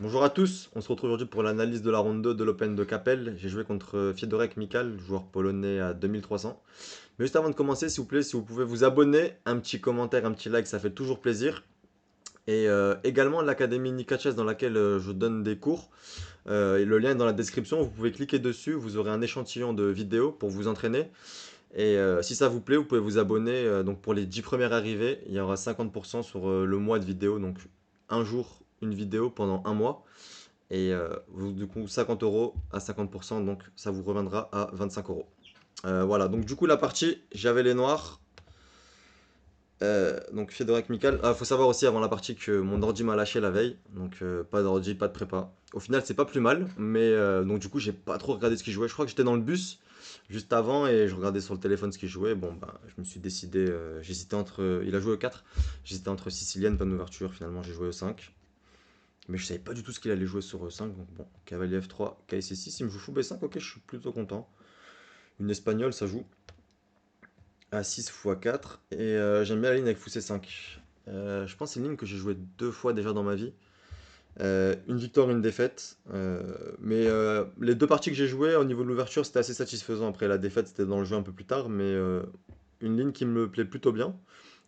Bonjour à tous, on se retrouve aujourd'hui pour l'analyse de la ronde 2 de l'Open de Capelle. J'ai joué contre Fiedorek Mikal, joueur polonais à 2300. Mais juste avant de commencer, s'il vous plaît, si vous pouvez vous abonner, un petit commentaire, un petit like, ça fait toujours plaisir. Et également l'Académie Nikaches dans laquelle je donne des cours. Et le lien est dans la description, vous pouvez cliquer dessus, vous aurez un échantillon de vidéos pour vous entraîner. Et si ça vous plaît, vous pouvez vous abonner. Donc pour les 10 premières arrivées, il y aura 50% sur le mois de vidéo. Donc un jour, une vidéo pendant un mois. Et du coup, 50 euros à 50%, donc ça vous reviendra à 25 euros. Voilà, donc du coup, la partie, j'avais les noirs. Donc Fedorek Mikal. Ah, faut savoir aussi avant la partie que mon ordi m'a lâché la veille. Donc pas d'ordi, pas de prépa. Au final, c'est pas plus mal. Mais donc du coup, j'ai pas trop regardé ce qu'il jouait. Je crois que j'étais dans le bus juste avant et je regardais sur le téléphone ce qu'il jouait. Bon, bah, je me suis décidé. J'hésitais entre. Il a joué au 4. J'hésitais entre Sicilienne, bonne ouverture. Finalement, j'ai joué au 5. Mais je savais pas du tout ce qu'il allait jouer sur E5. Donc bon, cavalier F3, KC6. Il me joue fou B5. Ok, je suis plutôt content. Une espagnole, ça joue. A6 fou A4. Et j'aime bien la ligne avec fou C5. Je pense que c'est une ligne que j'ai joué deux fois déjà dans ma vie. Une victoire, une défaite. Mais les deux parties que j'ai jouées au niveau de l'ouverture, c'était assez satisfaisant. Après la défaite, c'était dans le jeu un peu plus tard. Mais une ligne qui me plaît plutôt bien.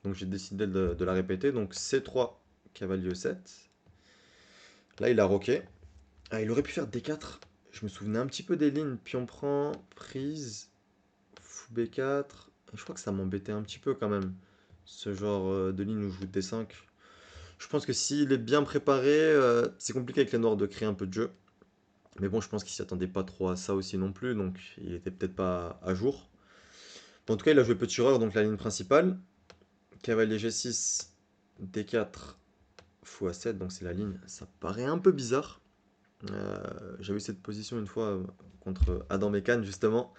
Donc j'ai décidé de la répéter. Donc C3, cavalier E7. Là, il a roqué. Ah, il aurait pu faire D4. Je me souvenais un petit peu des lignes. Pion prend, prise, fou B4. Je crois que ça m'embêtait un petit peu quand même. Ce genre de ligne où je joue D5. Je pense que s'il est bien préparé, c'est compliqué avec les noirs de créer un peu de jeu. Mais bon, je pense qu'il s'y attendait pas trop à ça aussi non plus. Donc il était peut-être pas à jour. Bon, en tout cas, il a joué petit erreur, donc la ligne principale. Cavalier G6, D4, fou A7. Donc c'est la ligne. Ça paraît un peu bizarre. J'avais eu cette position une fois contre Adam Mekan justement.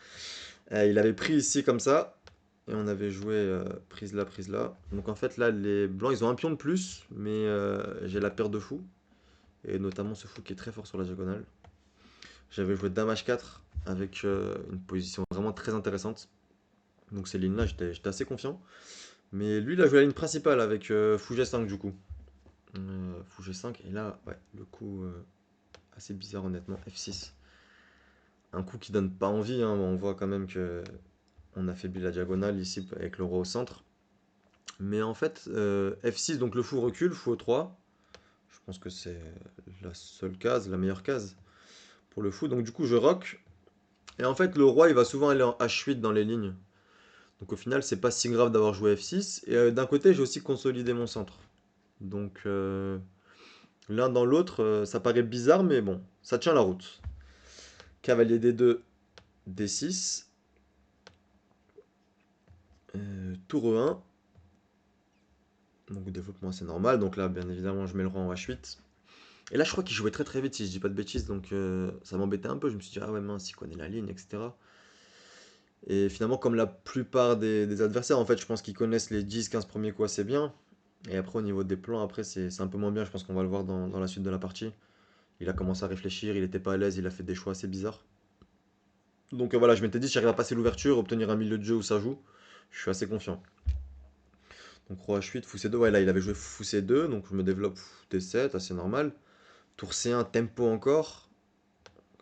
Il avait pris ici comme ça. Et on avait joué prise là, prise là. Donc en fait là les blancs ils ont un pion de plus. Mais j'ai la paire de fous. Et notamment ce fou qui est très fort sur la diagonale. J'avais joué dame H4 avec une position vraiment très intéressante. Donc ces lignes là j'étais assez confiant. Mais lui il a joué la ligne principale avec fou G5 du coup. Fou G5 et là ouais le coup assez bizarre honnêtement. F6. Un coup qui donne pas envie, hein. On voit quand même que on affaiblit la diagonale ici avec le roi au centre. Mais en fait, F6, donc le fou recule, fou E3. Je pense que c'est la seule case, la meilleure case pour le fou. Donc du coup, je rock. Et en fait, le roi, il va souvent aller en H8 dans les lignes. Donc au final, c'est pas si grave d'avoir joué F6. Et d'un côté, j'ai aussi consolidé mon centre. Donc l'un dans l'autre, ça paraît bizarre, mais bon, ça tient la route. Cavalier D2, D6. Tour E1. Donc développement assez normal. Donc là, bien évidemment, je mets le roi en H8. Et là, je crois qu'il jouait très très vite, si je dis pas de bêtises. Donc ça m'embêtait un peu. Je me suis dit, ah ouais, mince, il connaît la ligne, etc. Et finalement, comme la plupart des adversaires, en fait, je pense qu'ils connaissent les 10-15 premiers coups assez bien. Et après, au niveau des plans, après, c'est un peu moins bien. Je pense qu'on va le voir dans la suite de la partie. Il a commencé à réfléchir, il était pas à l'aise, il a fait des choix assez bizarres. Donc voilà, je m'étais dit, si j'arrive à passer l'ouverture, obtenir un milieu de jeu où ça joue, je suis assez confiant. Donc roi H8, fou C2, ouais, là il avait joué fou C2, donc je me développe fou D7, assez normal. Tour C1, tempo encore.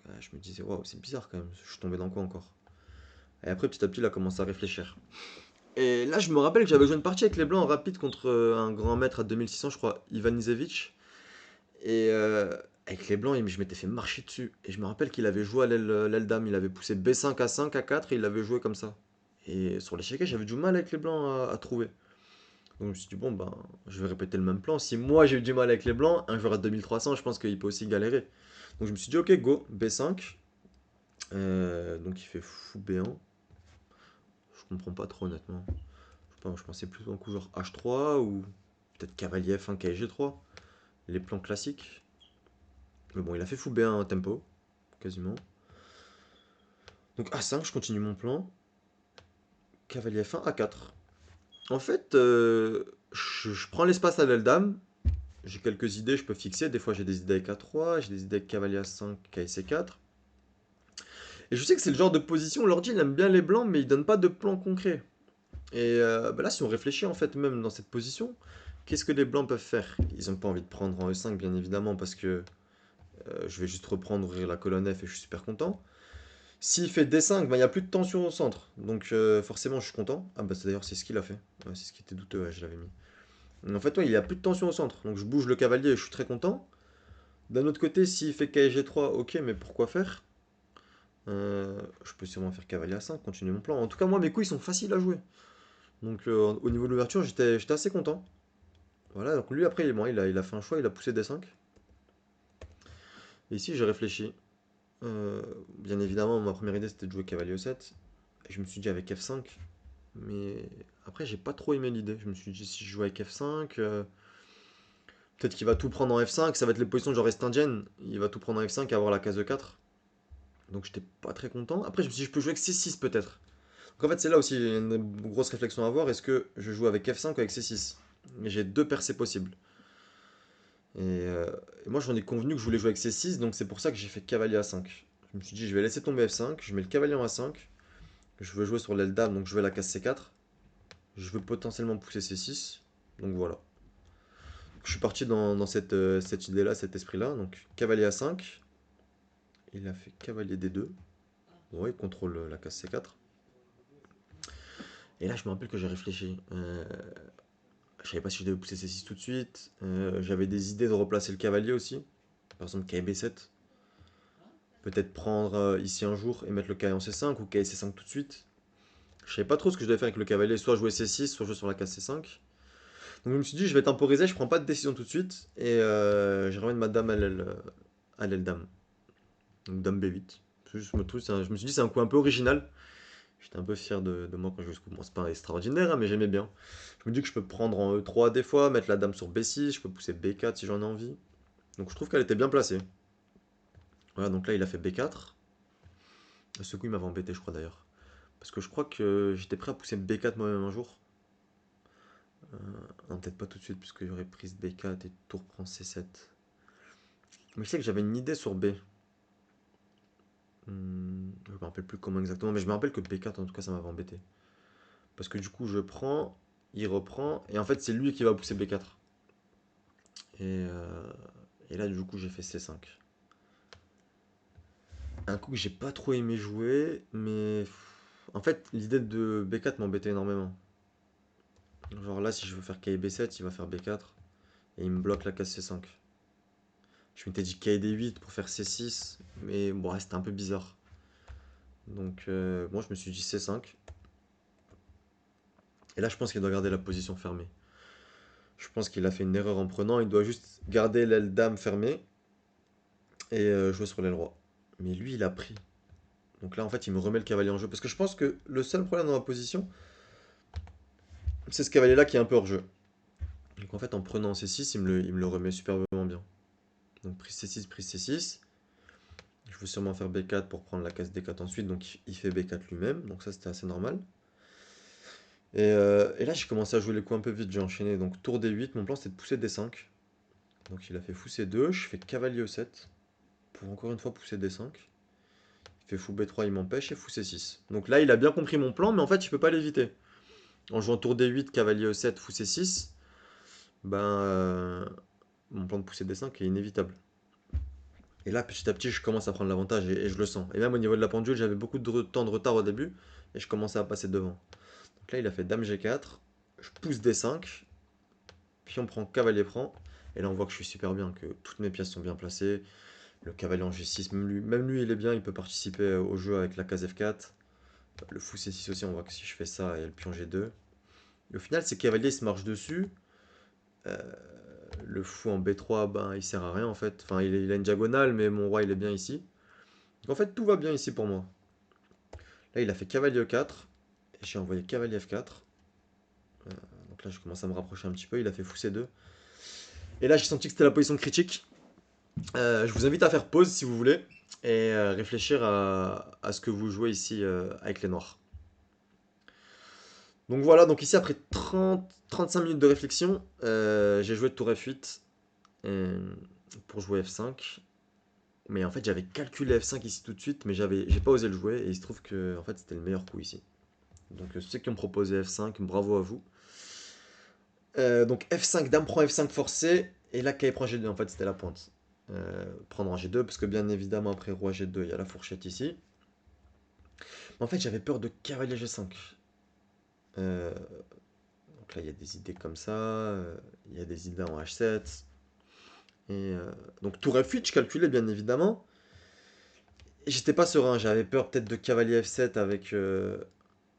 Ouais, je me disais, waouh, c'est bizarre quand même, je suis tombé dans quoi encore? Et après, petit à petit, il a commencé à réfléchir. Et là, je me rappelle que j'avais joué une partie avec les blancs en rapide contre un grand maître à 2600, je crois, Ivan Izevich. Et avec les blancs, je m'étais fait marcher dessus. Et je me rappelle qu'il avait joué à l'aile dame, il avait poussé B5 à 5 à 4 et il l'avait joué comme ça. Et sur l'échiquier, j'avais du mal avec les blancs à trouver. Donc je me suis dit, bon, ben, je vais répéter le même plan. Si moi j'ai eu du mal avec les blancs, un joueur à 2300, je pense qu'il peut aussi galérer. Donc je me suis dit, ok, go, B5. Donc il fait fou B1. Je comprends pas trop honnêtement. Je pensais plutôt un coup genre H3 ou peut-être cavalier F1, kg 3. Les plans classiques. Mais bon, il a fait fou B1 tempo, quasiment. Donc A5, je continue mon plan. Cavalier F1, A4. En fait, je prends l'espace à l'aile dame. J'ai quelques idées, je peux fixer. Des fois, j'ai des idées avec A3, j'ai des idées avec cavalier A5, KC4. Et je sais que c'est le genre de position où l'ordi il aime bien les blancs, mais il donne pas de plan concret. Et bah là, si on réfléchit en fait, même dans cette position, qu'est-ce que les blancs peuvent faire? Ils n'ont pas envie de prendre en E5, bien évidemment, parce que je vais juste reprendre, ouvrir la colonne F et je suis super content. S'il fait D5, ben, il n'y a plus de tension au centre. Donc forcément, je suis content. Ah bah d'ailleurs, c'est ce qu'il a fait. Ouais, c'est ce qui était douteux, ouais, je l'avais mis. En fait, ouais, il n'y a plus de tension au centre. Donc je bouge le cavalier et je suis très content. D'un autre côté, s'il fait KG3, ok, mais pourquoi faire? Je peux sûrement faire cavalier A5, continuer mon plan. En tout cas, moi, mes coups, ils sont faciles à jouer. Donc au niveau de l'ouverture, j'étais assez content. Voilà, donc lui, après, bon, il a fait un choix, il a poussé D5. Et ici, j'ai réfléchi. Euh, Bien évidemment, ma première idée, c'était de jouer cavalier E7. Et je me suis dit avec F5. Mais après, j'ai pas trop aimé l'idée. Je me suis dit, si je joue avec F5, peut-être qu'il va tout prendre en F5. Ça va être les positions genre est-indienne. Il va tout prendre en F5 et avoir la case E4. Donc j'étais pas très content. Après, je me suis dit, je peux jouer avec C6 peut-être. Donc en fait, c'est là aussi une grosse réflexion à avoir. Est-ce que je joue avec F5 ou avec C6? Mais j'ai deux percées possibles. Et moi, j'en ai convenu que je voulais jouer avec C6. Donc c'est pour ça que j'ai fait cavalier A5. Je me suis dit, je vais laisser tomber F5. Je mets le cavalier en A5. Je veux jouer sur l'aile dame, donc je vais la case C4. Je veux potentiellement pousser C6. Donc voilà. Je suis parti dans cette idée-là, cet esprit-là. Donc cavalier A5. Il a fait cavalier D2. Bon, il contrôle la case C4. Et là, je me rappelle que j'ai réfléchi. Je savais pas si je devais pousser C6 tout de suite. J'avais des idées de replacer le cavalier aussi. Par exemple, KB7. Peut-être prendre ici un jour et mettre le cavalier en C5 ou cavalier C5 tout de suite. Je savais pas trop ce que je devais faire avec le cavalier. Soit jouer C6, soit jouer sur la case C5. Donc je me suis dit, je vais temporiser, je prends pas de décision tout de suite. Et je ramène ma dame à l'aile dame. Donc dame B8. Je me suis dit, c'est un coup un peu original. J'étais un peu fier de moi quand je joue ce coup. Bon, c'est pas extraordinaire, hein, mais j'aimais bien. Je me dis que je peux prendre en E3 des fois, mettre la dame sur B6, je peux pousser B4 si j'en ai envie. Donc je trouve qu'elle était bien placée. Voilà, donc là il a fait B4. Ce coup il m'avait embêté, je crois d'ailleurs. Parce que je crois que j'étais prêt à pousser B4 moi-même un jour. Non, peut-être pas tout de suite, puisque j'aurais prise B4 et tour prend C7. Mais je sais que j'avais une idée sur B. Je me rappelle plus comment exactement, mais je me rappelle que B4 en tout cas ça m'avait embêté. Parce que du coup je prends, il reprend, et en fait c'est lui qui va pousser B4. Et, euh, et là du coup j'ai fait C5. Un coup que j'ai pas trop aimé jouer, mais en fait l'idée de B4 m'embêtait énormément. Genre là si je veux faire KB7, il va faire B4, et il me bloque la case C5. Je m'étais dit KD8 pour faire C6, mais bon, ouais, c'était un peu bizarre. Donc moi je me suis dit C5. Et là je pense qu'il doit garder la position fermée. Je pense qu'il a fait une erreur en prenant. Il doit juste garder l'aile dame fermée et jouer sur l'aile roi. Mais lui, il a pris. Donc là, en fait, il me remet le cavalier en jeu. Parce que je pense que le seul problème dans ma position, c'est ce cavalier-là qui est un peu hors jeu. Donc en fait, en prenant C6, il me le remet superbement bien. Donc prise C6, prise C6. Je veux sûrement faire B4 pour prendre la case D4 ensuite. Donc il fait B4 lui-même. Donc ça, c'était assez normal. Et là, j'ai commencé à jouer les coups un peu vite. J'ai enchaîné. Donc tour D8. Mon plan, c'était de pousser D5. Donc il a fait fou C2. Je fais cavalier E7. Pour encore une fois pousser D5. Il fait fou B3, il m'empêche, et fou C6. Donc là, il a bien compris mon plan, mais en fait, je peux pas l'éviter. En jouant tour D8, cavalier E7, fou C6, ben, mon plan de pousser D5 est inévitable. Et là, petit à petit, je commence à prendre l'avantage et je le sens. Et même au niveau de la pendule, j'avais beaucoup de temps de retard au début, et je commençais à passer devant. Donc là, il a fait Dame G4, je pousse D5, puis on prend cavalier prend, et là, on voit que je suis super bien, que toutes mes pièces sont bien placées. Le cavalier en G6, même lui, il est bien, il peut participer au jeu avec la case F4. Le fou C6 aussi, on voit que si je fais ça, il y a le pion G2. Et au final, ces cavaliers se marchent dessus. Euh, le fou en B3, ben, il sert à rien en fait. Enfin, il a une diagonale, mais mon roi, il est bien ici. Donc en fait, tout va bien ici pour moi. Là, il a fait cavalier E4. Et j'ai envoyé cavalier F4. Donc là, je commence à me rapprocher un petit peu. Il a fait fou C2. Et là, j'ai senti que c'était la position critique. Je vous invite à faire pause si vous voulez. Et réfléchir à ce que vous jouez ici avec les noirs. Donc voilà, donc ici après 30-35 minutes de réflexion, j'ai joué tour F8 pour jouer F5. Mais en fait j'avais calculé F5 ici tout de suite, mais j'ai pas osé le jouer et il se trouve que en fait c'était le meilleur coup ici. Donc ceux qui ont proposé F5, bravo à vous. Donc F5, dame prend F5 forcé, et là K prend G2, en fait c'était la pointe. Prendre en G2, parce que bien évidemment, après roi G2, il y a la fourchette ici. Mais en fait, j'avais peur de cavalier G5. Euh, donc là, il y a des idées comme ça, il y a des idées en H7. Et donc tour F8, je calculais bien évidemment. Et j'étais pas serein, j'avais peur peut-être de cavalier F7 avec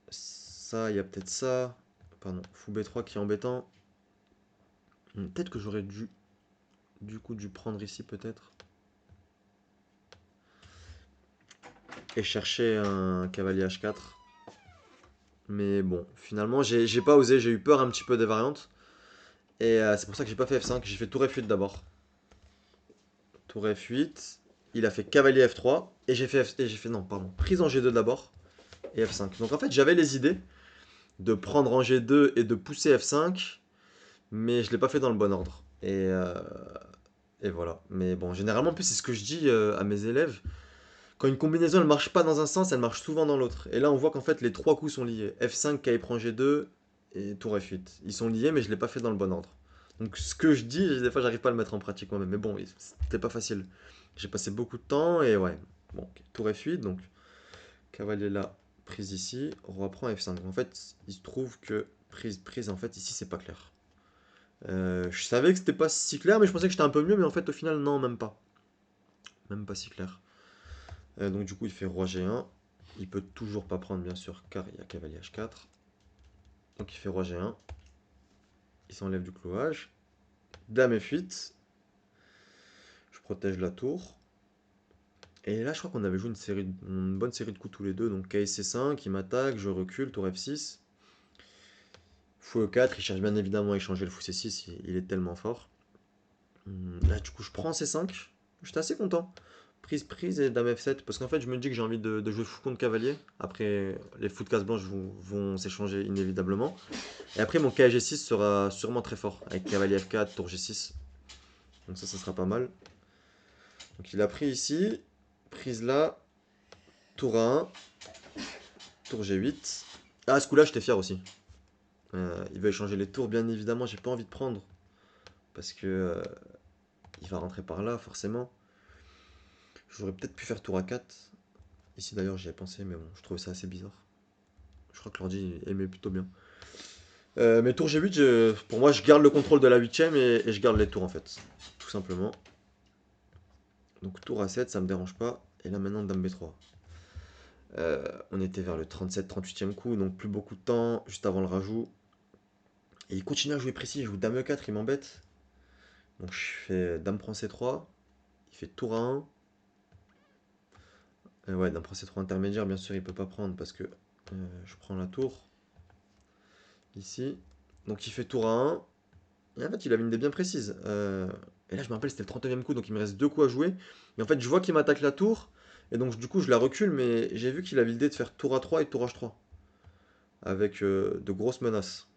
ça, il y a peut-être ça. Pardon, fou B3 qui est embêtant. Peut-être que j'aurais du coup dû prendre ici peut-être. Et chercher un cavalier H4. Mais bon, finalement, j'ai pas osé, j'ai eu peur un petit peu des variantes. Et c'est pour ça que j'ai pas fait F5, j'ai fait tour F8 d'abord. Tour F8, il a fait cavalier F3, et j'ai fait, non, pardon, prise en G2 d'abord, et F5. Donc en fait, j'avais les idées de prendre en G2 et de pousser F5, mais je l'ai pas fait dans le bon ordre. Et voilà. Mais bon, généralement, en plus, c'est ce que je dis à mes élèves. Quand une combinaison elle marche pas dans un sens, elle marche souvent dans l'autre. Et là, on voit qu'en fait, les trois coups sont liés. F5, KI prend G2 et tour F8. Ils sont liés, mais je l'ai pas fait dans le bon ordre. Donc, ce que je dis, des fois, j'arrive pas à le mettre en pratique moi-même. Mais bon, c'était pas facile. J'ai passé beaucoup de temps et ouais. Bon, ok. Tour F8, donc cavalier là, prise ici, roi prend F5. En fait, il se trouve que prise, en fait, ici, c'est pas clair. Je savais que c'était pas si clair, mais je pensais que j'étais un peu mieux, mais en fait, au final, non, même pas. Même pas si clair. Donc du coup, il fait roi G1. Il peut toujours pas prendre, bien sûr, car il y a cavalier H4. Donc il fait roi G1. Il s'enlève du clouage. Dame F8. Je protège la tour. Et là, je crois qu'on avait joué une bonne série de coups tous les deux. Donc KC5, il m'attaque, je recule, tour F6. Fou E4, il cherche bien évidemment à échanger le fou C6, il est tellement fort. Là, du coup, je prends C5. J'étais assez content. Prise et dame F7. Parce qu'en fait, je me dis que j'ai envie de jouer fou contre cavalier. Après, les fous de case blanche vont s'échanger inévitablement. Et après, mon KG6 sera sûrement très fort. Avec cavalier F4, tour G6. Donc ça sera pas mal. Donc il a pris ici. Prise là. Tour A1. Tour G8. Ah, à ce coup-là, j'étais fier aussi. Il va échanger les tours, bien évidemment. J'ai pas envie de prendre. Parce que il va rentrer par là, forcément. J'aurais peut-être pu faire tour A4. Ici d'ailleurs, j'y ai pensé, mais bon, je trouvais ça assez bizarre. Je crois que l'ordi aimait plutôt bien. Mais tour G8, pour moi, je garde le contrôle de la 8ème et je garde les tours en fait. Tout simplement. Donc tour A7, ça me dérange pas. Et là maintenant, dame B3. On était vers le 37-38e coup, donc plus beaucoup de temps, juste avant le rajout. Et il continue à jouer précis, il joue dame E4, il m'embête. Donc je fais dame prend C3, il fait tour A1. Ouais, dame prend C3 intermédiaire, bien sûr, il peut pas prendre parce que je prends la tour. Ici. Donc il fait tour A1. Et en fait, il avait une idée bien précise. Et là, je me rappelle, c'était le 39e coup, donc il me reste deux coups à jouer. Et en fait, je vois qu'il m'attaque la tour. Et donc, du coup, je la recule, mais j'ai vu qu'il avait l'idée de faire tour A3 et tour H3. Avec de grosses menaces.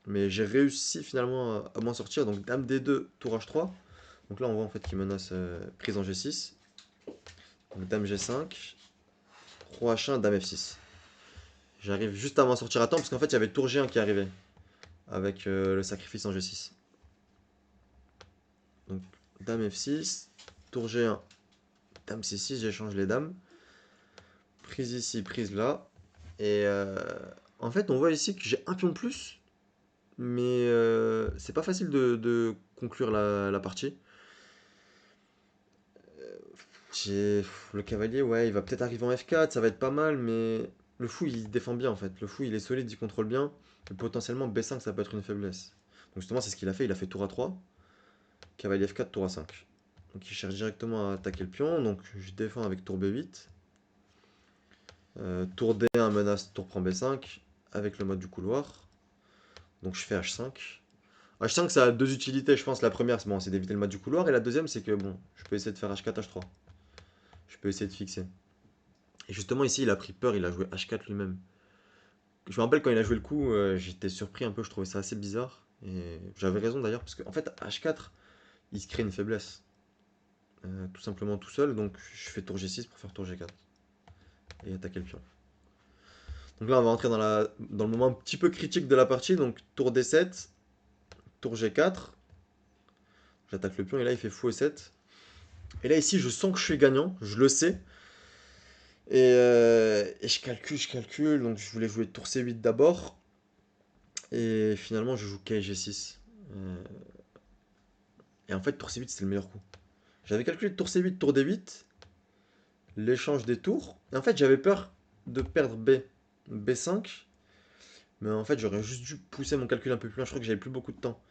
Mais j'ai réussi finalement à m'en sortir. Donc, dame D2, tour H3. Donc là, on voit en fait qu'il menace prise en G6. Donc, dame G5. Roi H1, dame F6. J'arrive juste à m'en sortir à temps, parce qu'en fait, il y avait tour G1 qui arrivait. Avec le sacrifice en G6. Donc, dame F6. Tour G1. Dame C6, j'échange les dames. Prise ici, prise là. Et en fait, on voit ici que j'ai un pion de plus. Mais c'est pas facile de conclure la partie. Le cavalier, ouais, il va peut-être arriver en F4, ça va être pas mal, mais le fou, il défend bien en fait. Le fou, il est solide, il contrôle bien. Et potentiellement, B5, ça peut être une faiblesse. Donc justement, c'est ce qu'il a fait. Il a fait tour A3, cavalier F4, tour A5. Donc il cherche directement à attaquer le pion. Donc je défends avec tour B8. Tour D1 menace, tour prend B5 avec le mode du couloir. Donc je fais H5. H5 ça a deux utilités, je pense. La première, c'est bon, c'est d'éviter le mode du couloir. Et la deuxième, c'est que bon, je peux essayer de faire H4, H3. Je peux essayer de fixer. Et justement, ici, il a pris peur, il a joué H4 lui-même. Je me rappelle quand il a joué le coup, j'étais surpris un peu, je trouvais ça assez bizarre. Et j'avais raison d'ailleurs, parce qu'en fait, H4, il se crée une faiblesse. Tout simplement tout seul, donc je fais tour G6 pour faire tour G4. Et attaquer le pion. Donc là, on va entrer dans le moment un petit peu critique de la partie. Donc tour D7, tour G4. J'attaque le pion et là, il fait fou E7. Et là, ici, je sens que je suis gagnant, je le sais. Et je calcule. Donc, je voulais jouer tour C8 d'abord. Et finalement, je joue KG6. Euh, et en fait, tour C8, c'était le meilleur coup. J'avais calculé tour C8, tour D8, l'échange des tours. Et en fait, j'avais peur de perdre B5. Mais en fait, j'aurais juste dû pousser mon calcul un peu plus loin. Je crois que j'avais plus beaucoup de temps.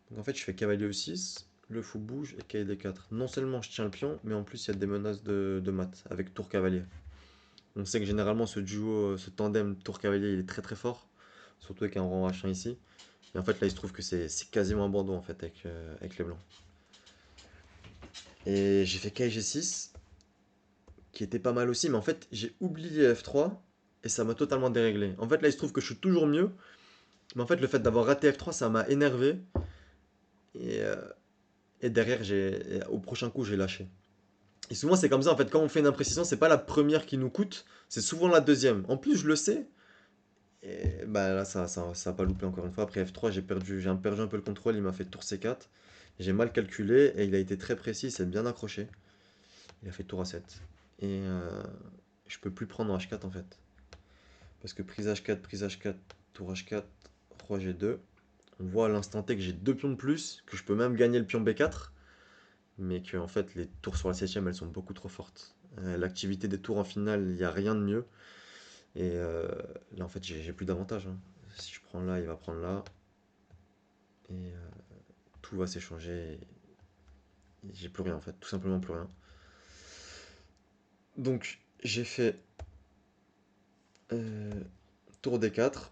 Donc en fait, je fais cavalier E6, le fou bouge et cavalier D4. Non seulement je tiens le pion, mais en plus, il y a des menaces de mat avec tour cavalier. On sait que généralement, ce duo, ce tandem tour cavalier, il est très très fort. Surtout avec un rang H1 ici. Et en fait, là, il se trouve que c'est quasiment abandon en fait avec les blancs. Et j'ai fait KG6, qui était pas mal aussi, mais en fait, j'ai oublié F3 et ça m'a totalement déréglé. En fait, là, il se trouve que je suis toujours mieux, mais en fait, le fait d'avoir raté F3, ça m'a énervé. Et, euh, et derrière, au prochain coup, j'ai lâché. Et souvent, c'est comme ça, en fait, quand on fait une imprécision, c'est pas la première qui nous coûte, c'est souvent la deuxième. En plus, je le sais, et bah là, ça a pas loupé encore une fois. Après F3, j'ai perdu un peu le contrôle, il m'a fait tour C4. J'ai mal calculé et il a été très précis, il s'est bien accroché. Il a fait tour A7. Et je peux plus prendre en H4 en fait. Parce que prise H4, tour H4, roi G2. On voit à l'instant T que j'ai deux pions de plus, que je peux même gagner le pion B4. Mais que en fait, les tours sur la septième, elles sont beaucoup trop fortes. L'activité des tours en finale, il n'y a rien de mieux. Et là, en fait, j'ai plus d'avantage, hein. Si je prends là, il va prendre là. Et tout va s'échanger. Et j'ai plus rien, en fait. Tout simplement plus rien. Donc, j'ai fait euh, tour D4.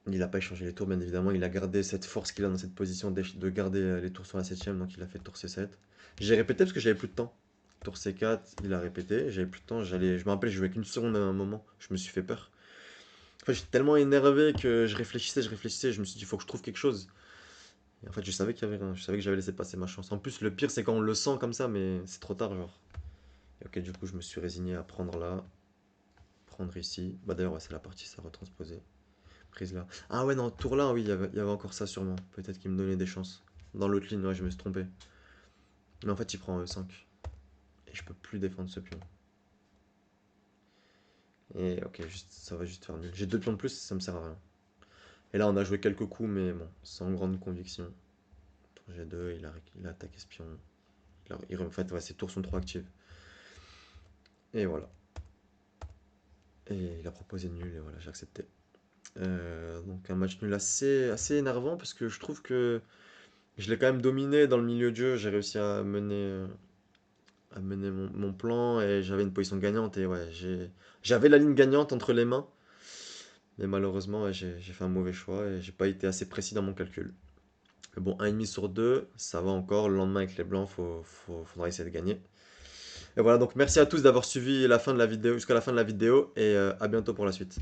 Il n'a pas échangé les tours, bien évidemment. Il a gardé cette force qu'il a dans cette position de garder les tours sur la septième. Donc, il a fait tour C7. J'ai répété parce que j'avais plus de temps. Tour C4, il a répété. J'avais plus de temps. Je me rappelle, je jouais qu'une seconde à un moment. Je me suis fait peur. En fait, j'étais tellement énervé que je réfléchissais. Je me suis dit, il faut que je trouve quelque chose. Et en fait, je savais qu'il y avait rien. Je savais que j'avais laissé passer ma chance. En plus, le pire, c'est quand on le sent comme ça, mais c'est trop tard, genre. Et ok, du coup, je me suis résigné à prendre là, prendre ici. Bah d'ailleurs, ouais, c'est la partie, ça retransposé. Prise là. Ah ouais, non, tour là, oui, il y avait encore ça sûrement. Peut-être qu'il me donnait des chances. Dans l'autre ligne, ouais, je me suis trompé. Mais en fait, il prend E5. Et je peux plus défendre ce pion. Et ok, ça va juste faire nul. J'ai deux pions de plus, ça me sert à rien. Et là, on a joué quelques coups, mais bon, sans grande conviction. Tour G2, il a attaqué ce pion. En fait, ouais, ses tours sont trop actives. Et voilà. Et il a proposé nul, et voilà, j'ai accepté. Donc un match nul assez énervant, parce que je trouve que je l'ai quand même dominé dans le milieu de jeu. J'ai réussi à mener mon plan, et j'avais une position gagnante. Et ouais, j'avais la ligne gagnante entre les mains. Mais malheureusement, ouais, j'ai fait un mauvais choix et j'ai pas été assez précis dans mon calcul. Mais bon, 1,5 sur 2, ça va encore. Le lendemain avec les blancs, faudra essayer de gagner. Et voilà, donc merci à tous d'avoir suivi la fin de la vidéo jusqu'à la fin de la vidéo, et à bientôt pour la suite.